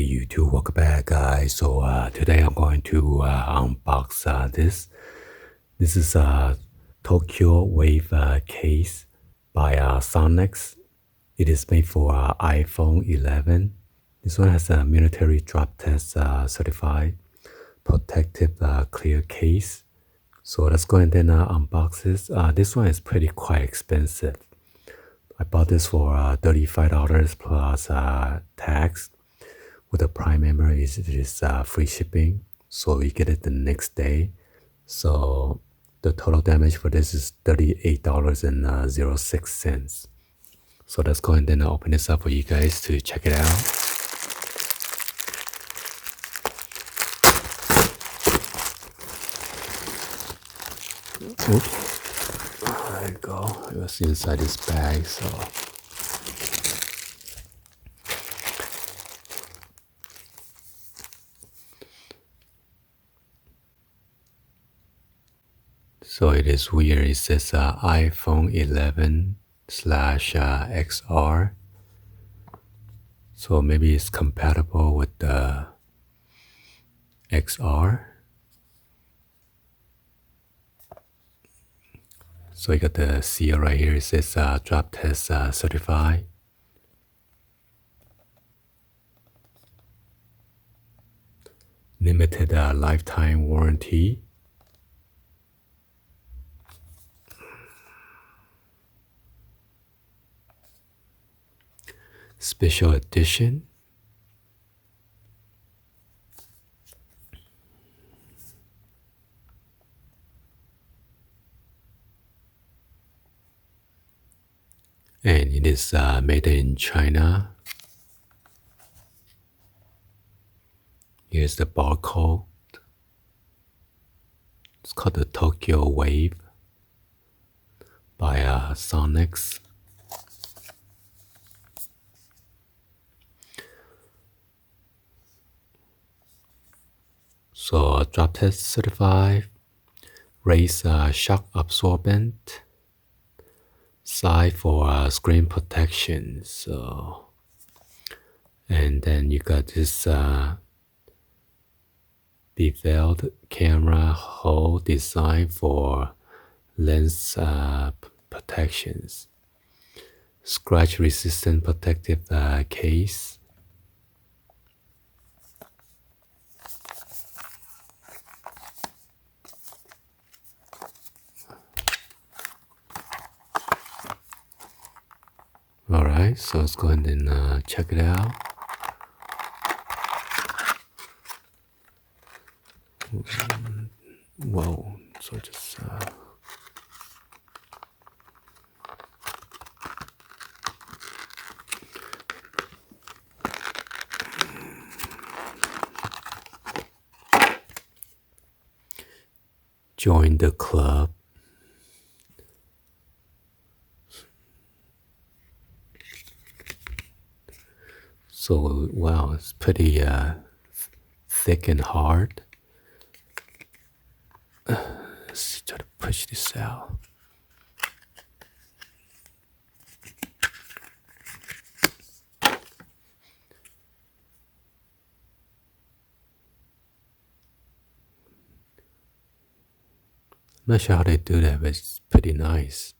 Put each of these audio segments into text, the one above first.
Hey YouTube, welcome back guys. So today I'm going to unbox this. This is a Tokyo Wave case by SONIX. It is made for iPhone 11. This one has a military drop test certified protective clear case. So let's go ahead and unbox this. This one is quite expensive. I bought this for $35 plus tax. With the Prime member, it is free shipping, so you get it the next day. So the total damage for this is $38.06. So let's go ahead and open this up for you guys to check it out. Oops. There you go. It was inside this bag, so. So it is weird. It says iPhone 11/XR. So maybe it's compatible with the XR. So you got the seal right here. It says drop test certified. Limited lifetime warranty. Special edition. And it is made in China. Here's the barcode. It's called the Tokyo Wave by SONIX. So drop test certified, raise shock-absorbent, side for screen protection. So, and then you got this beveled camera hole designed for lens protections, scratch resistant protective case. Alright, so let's go ahead and check it out. Whoa, so just join the club. So wow, it's pretty thick and hard. Let's try to push this out. I'm not sure how they do that, but it's pretty nice.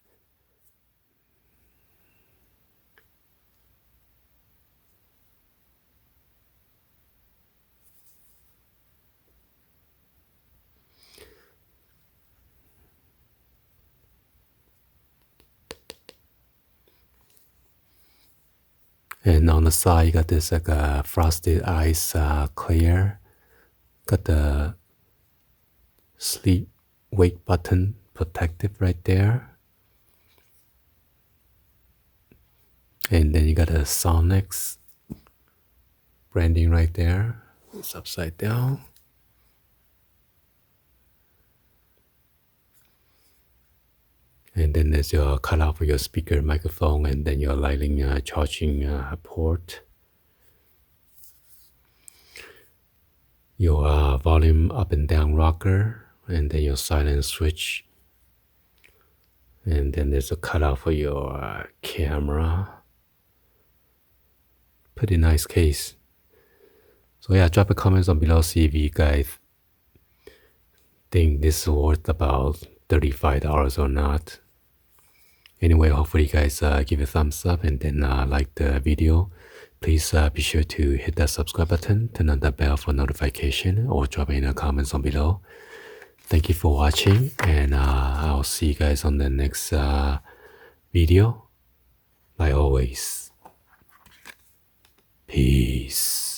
And on the side, you got this like a frosted ice clear. Got the sleep wake button protective right there. And then you got a SONIX branding right there. It's upside down. And then there's your cutout for your speaker, microphone, and then your lightning charging port. Your volume up and down rocker, and then your silent switch. And then there's a cutout for your camera. Pretty nice case. So yeah, drop a comment on below, see if you guys think this is worth about $35 or not. Anyway, hopefully you guys give a thumbs up and then like the video. Please be sure to hit that subscribe button, turn on the bell for notification, or drop in the comments on below. Thank you for watching, and I'll see you guys on the next video. Like always, peace.